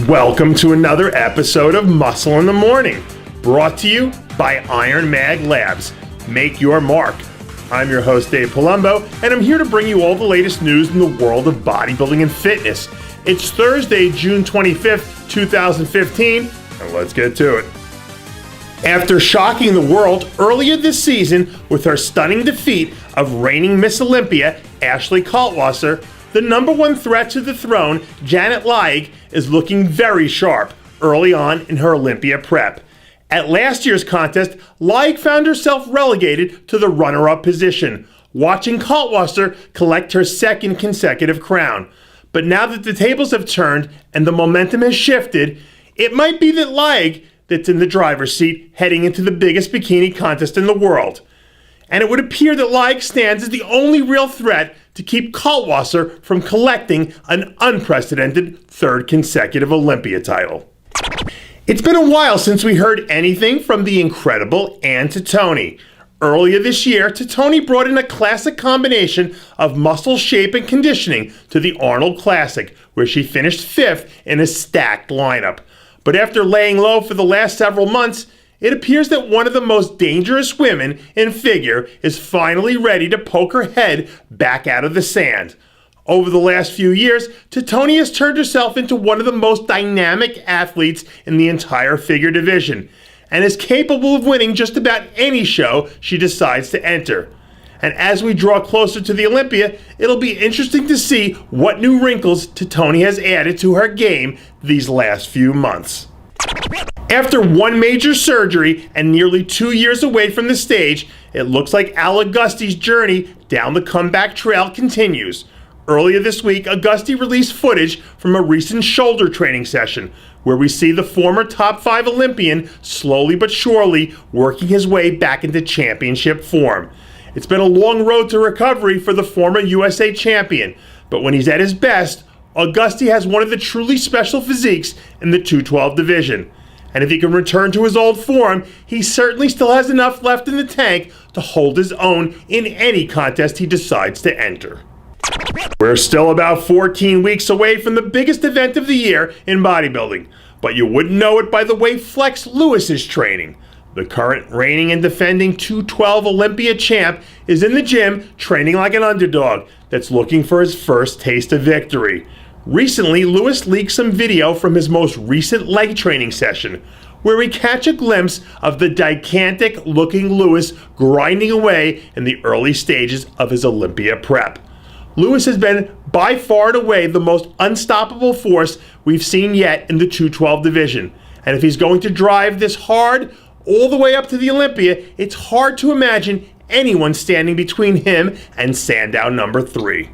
Welcome to another episode of Muscle in the Morning, brought to you by Iron Mag Labs. Make your mark. I'm your host, Dave Palumbo, and I'm here to bring you all the latest news in the world of bodybuilding and fitness. It's Thursday, June 25th, 2015, and let's get to it. After shocking the world earlier this season with her stunning defeat of reigning Miss Olympia, Ashley Kaltwasser, the number one threat to the throne, Janet Layug, is looking very sharp early on in her Olympia prep. At last year's contest, Layug found herself relegated to the runner-up position, watching Kaltwasser collect her second consecutive crown. But now that the tables have turned and the momentum has shifted, it might be that Layug that's in the driver's seat heading into the biggest bikini contest in the world. And it would appear that Layug stands as the only real threat to keep Kaltwasser from collecting an unprecedented third consecutive Olympia title. It's been a while since we heard anything from the incredible and Titone. Earlier this year, Titone brought in a classic combination of muscle shape and conditioning to the Arnold Classic, where she finished fifth in a stacked lineup. But after laying low for the last several months, it appears that one of the most dangerous women in figure is finally ready to poke her head back out of the sand. Over the last few years, Titone has turned herself into one of the most dynamic athletes in the entire figure division, and is capable of winning just about any show she decides to enter. And as we draw closer to the Olympia, it'll be interesting to see what new wrinkles Titone has added to her game these last few months. After one major surgery and nearly 2 years away from the stage, it looks like Alec Gusty's journey down the comeback trail continues. Earlier this week, Auguste released footage from a recent shoulder training session, where we see the former top 5 Olympian slowly but surely working his way back into championship form. It's been a long road to recovery for the former USA champion, but when he's at his best, Auguste has one of the truly special physiques in the 212 division. And if he can return to his old form, he certainly still has enough left in the tank to hold his own in any contest he decides to enter. We're still about 14 weeks away from the biggest event of the year in bodybuilding, but you wouldn't know it by the way Flex Lewis is training. The current reigning and defending 212 Olympia champ is in the gym training like an underdog that's looking for his first taste of victory. Recently, Lewis leaked some video from his most recent leg training session, where we catch a glimpse of the gigantic-looking Lewis grinding away in the early stages of his Olympia prep. Lewis has been by far and away the most unstoppable force we've seen yet in the 212 division. And if he's going to drive this hard all the way up to the Olympia, it's hard to imagine anyone standing between him and Sandow number 3.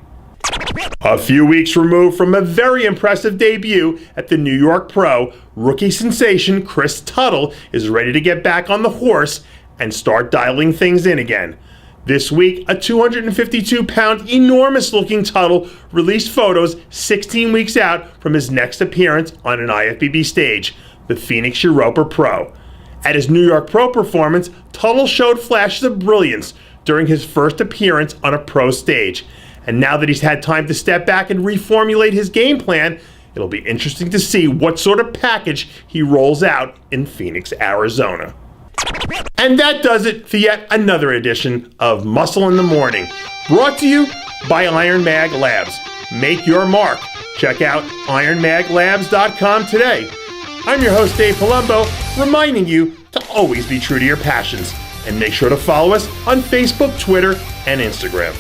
A few weeks removed from a very impressive debut at the New York Pro, rookie sensation Chris Tuttle is ready to get back on the horse and start dialing things in again. This week, a 252-pound, enormous-looking Tuttle released photos 16 weeks out from his next appearance on an IFBB stage, the Phoenix Europa Pro. At his New York Pro performance, Tuttle showed flashes of brilliance during his first appearance on a pro stage. And now that he's had time to step back and reformulate his game plan, it'll be interesting to see what sort of package he rolls out in Phoenix, Arizona. And that does it for yet another edition of Muscle in the Morning, brought to you by Iron Mag Labs. Make your mark. Check out ironmaglabs.com today. I'm your host, Dave Palumbo, reminding you to always be true to your passions. And make sure to follow us on Facebook, Twitter, and Instagram.